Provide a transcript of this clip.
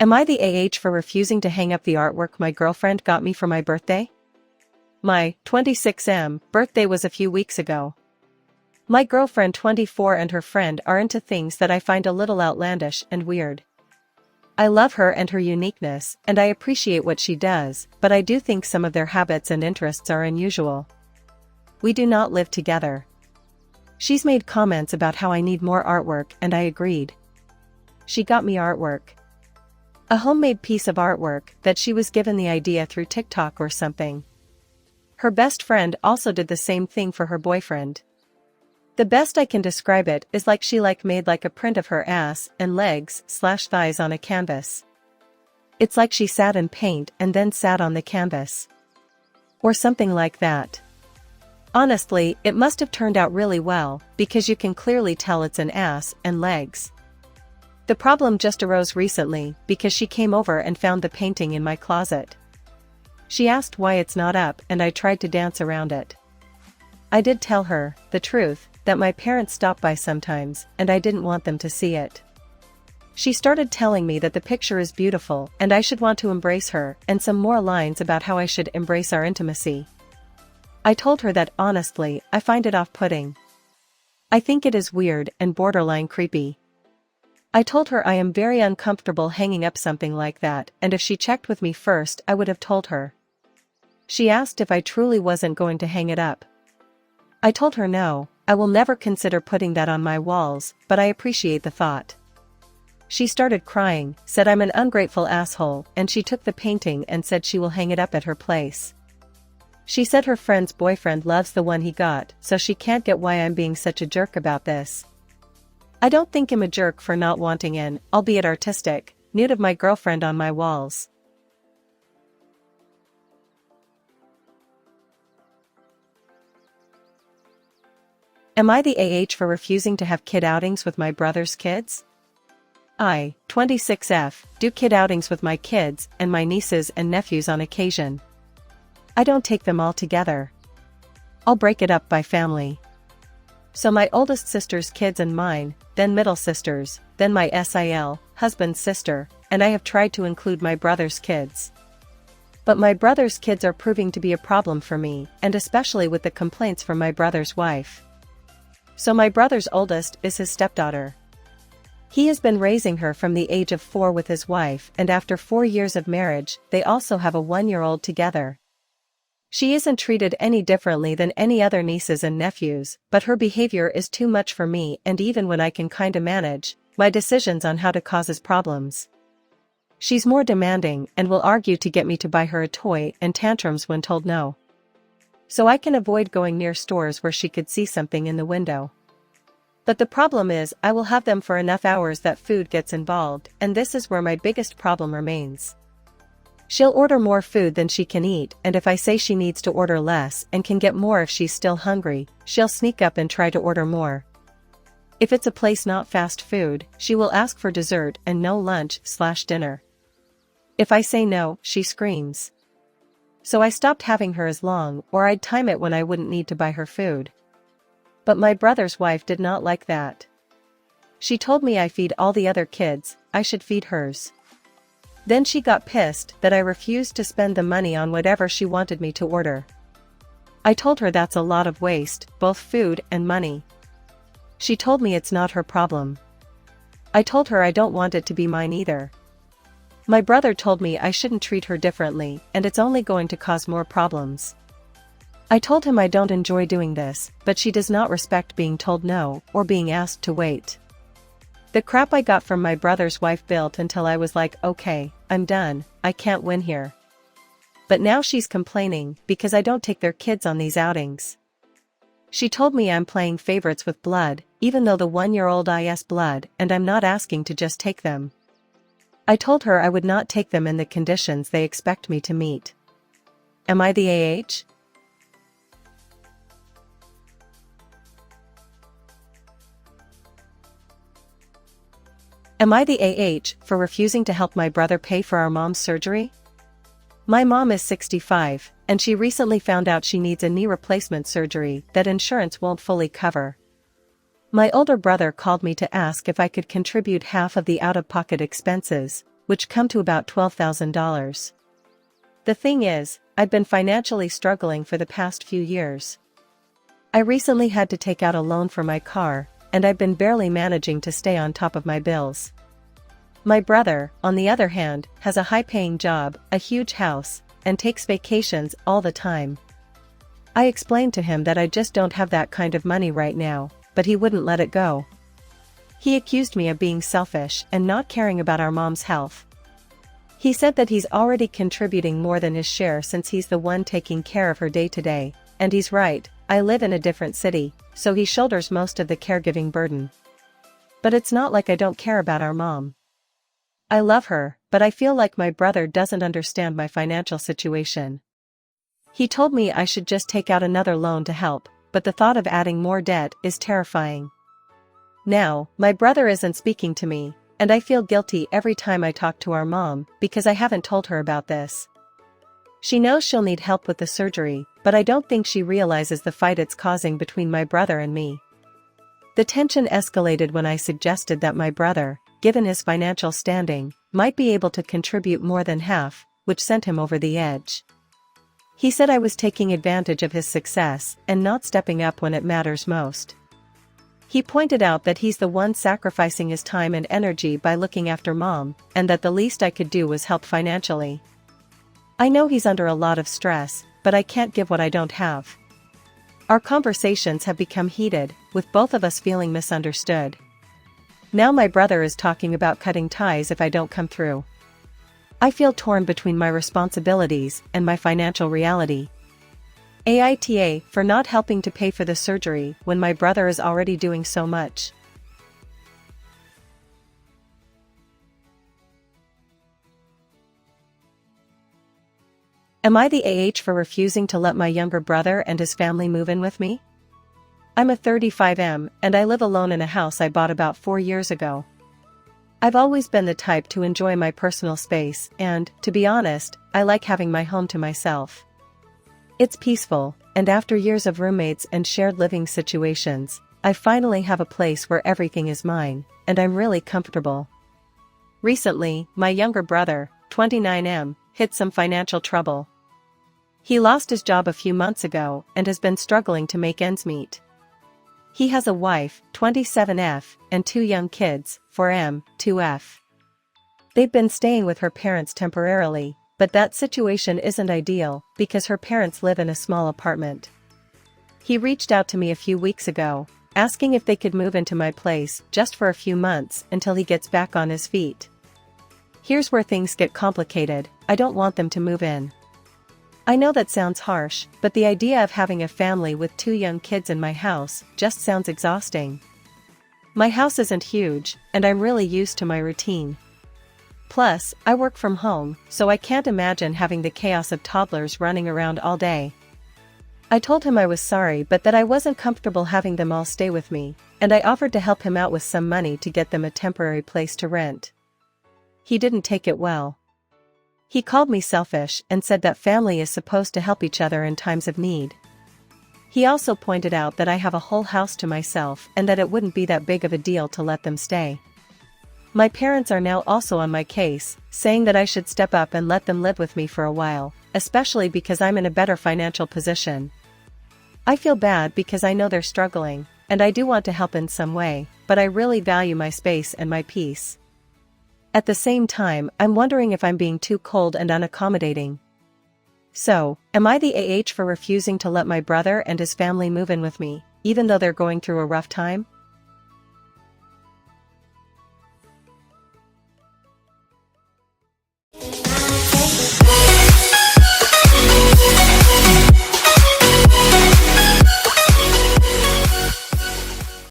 Am I the AH for refusing to hang up the artwork my girlfriend got me for my birthday? My 26th birthday was a few weeks ago. My girlfriend 24 and her friend are into things that I find a little outlandish and weird. I love her and her uniqueness, and I appreciate what she does, but I do think some of their habits and interests are unusual. We do not live together. She's made comments about how I need more artwork, and I agreed. She got me artwork. A homemade piece of artwork that she was given the idea through TikTok or something. Her best friend also did the same thing for her boyfriend. The best I can describe it is like she made a print of her ass and legs/thighs on a canvas. It's like she sat in paint and then sat on the canvas. Or something like that. Honestly, it must have turned out really well, because you can clearly tell it's an ass and legs. The problem just arose recently, because she came over and found the painting in my closet. She asked why it's not up, and I tried to dance around it. I did tell her the truth, that my parents stop by sometimes, and I didn't want them to see it. She started telling me that the picture is beautiful and I should want to embrace her, and some more lines about how I should embrace our intimacy. I told her that honestly, I find it off-putting. I think it is weird and borderline creepy. I told her I am very uncomfortable hanging up something like that, and if she checked with me first I would have told her. She asked if I truly wasn't going to hang it up. I told her no, I will never consider putting that on my walls, but I appreciate the thought. She started crying, said I'm an ungrateful asshole, and she took the painting and said she will hang it up at her place. She said her friend's boyfriend loves the one he got, so she can't get why I'm being such a jerk about this. I don't think I'm a jerk for not wanting an, albeit artistic, nude of my girlfriend on my walls. Am I the AH for refusing to have kid outings with my brother's kids? I, 26F, do kid outings with my kids and my nieces and nephews on occasion. I don't take them all together. I'll break it up by family. So my oldest sister's kids and mine, then middle sister's, then my SIL, husband's sister, and I have tried to include my brother's kids. But my brother's kids are proving to be a problem for me, and especially with the complaints from my brother's wife. So my brother's oldest is his stepdaughter. He has been raising her from the age of 4 with his wife, and after 4 years of marriage, they also have a 1-year-old together. She isn't treated any differently than any other nieces and nephews, but her behavior is too much for me, and even when I can kinda manage my decisions on how to causes problems. She's more demanding and will argue to get me to buy her a toy and tantrums when told no. So I can avoid going near stores where she could see something in the window. But the problem is I will have them for enough hours that food gets involved, and this is where my biggest problem remains. She'll order more food than she can eat, and if I say she needs to order less and can get more if she's still hungry, she'll sneak up and try to order more. If it's a place not fast food, she will ask for dessert and no lunch/dinner. If I say no, she screams. So I stopped having her as long, or I'd time it when I wouldn't need to buy her food. But my brother's wife did not like that. She told me I feed all the other kids, I should feed hers. Then she got pissed that I refused to spend the money on whatever she wanted me to order. I told her that's a lot of waste, both food and money. She told me it's not her problem. I told her I don't want it to be mine either. My brother told me I shouldn't treat her differently, and it's only going to cause more problems. I told him I don't enjoy doing this, but she does not respect being told no, or being asked to wait. The crap I got from my brother's wife built until I was like, okay, I'm done, I can't win here. But now she's complaining, because I don't take their kids on these outings. She told me I'm playing favorites with blood, even though the 1-year-old is blood, and I'm not asking to just take them. I told her I would not take them in the conditions they expect me to meet. Am I the AH? Am I the AH for refusing to help my brother pay for our mom's surgery? My mom is 65, and she recently found out she needs a knee replacement surgery that insurance won't fully cover. My older brother called me to ask if I could contribute half of the out-of-pocket expenses, which come to about $12,000. The thing is, I've been financially struggling for the past few years. I recently had to take out a loan for my car, and I've been barely managing to stay on top of my bills. My brother, on the other hand, has a high-paying job, a huge house, and takes vacations all the time. I explained to him that I just don't have that kind of money right now, but he wouldn't let it go. He accused me of being selfish and not caring about our mom's health. He said that he's already contributing more than his share since he's the one taking care of her day to day, and he's right. I live in a different city, so he shoulders most of the caregiving burden. But it's not like I don't care about our mom. I love her, but I feel like my brother doesn't understand my financial situation. He told me I should just take out another loan to help, but the thought of adding more debt is terrifying. Now, my brother isn't speaking to me, and I feel guilty every time I talk to our mom because I haven't told her about this. She knows she'll need help with the surgery, but I don't think she realizes the fight it's causing between my brother and me. The tension escalated when I suggested that my brother, given his financial standing, might be able to contribute more than half, which sent him over the edge. He said I was taking advantage of his success and not stepping up when it matters most. He pointed out that he's the one sacrificing his time and energy by looking after mom, and that the least I could do was help financially. I know he's under a lot of stress, but I can't give what I don't have. Our conversations have become heated, with both of us feeling misunderstood. Now my brother is talking about cutting ties if I don't come through. I feel torn between my responsibilities and my financial reality. AITA for not helping to pay for the surgery when my brother is already doing so much. Am I the AH for refusing to let my younger brother and his family move in with me? I'm a 35M and I live alone in a house I bought about 4 years ago. I've always been the type to enjoy my personal space and, to be honest, I like having my home to myself. It's peaceful, and after years of roommates and shared living situations, I finally have a place where everything is mine, and I'm really comfortable. Recently, my younger brother, 29M, hit some financial trouble. He lost his job a few months ago and has been struggling to make ends meet. He has a wife, 27F, and 2 young kids, 4M, 2F. They've been staying with her parents temporarily, but that situation isn't ideal because her parents live in a small apartment. He reached out to me a few weeks ago, asking if they could move into my place just for a few months until he gets back on his feet. Here's where things get complicated. I don't want them to move in. I know that sounds harsh, but the idea of having a family with 2 young kids in my house just sounds exhausting. My house isn't huge, and I'm really used to my routine. Plus, I work from home, so I can't imagine having the chaos of toddlers running around all day. I told him I was sorry but that I wasn't comfortable having them all stay with me, and I offered to help him out with some money to get them a temporary place to rent. He didn't take it well. He called me selfish and said that family is supposed to help each other in times of need. He also pointed out that I have a whole house to myself and that it wouldn't be that big of a deal to let them stay. My parents are now also on my case, saying that I should step up and let them live with me for a while, especially because I'm in a better financial position. I feel bad because I know they're struggling, and I do want to help in some way, but I really value my space and my peace. At the same time, I'm wondering if I'm being too cold and unaccommodating. So, am I the AH for refusing to let my brother and his family move in with me, even though they're going through a rough time?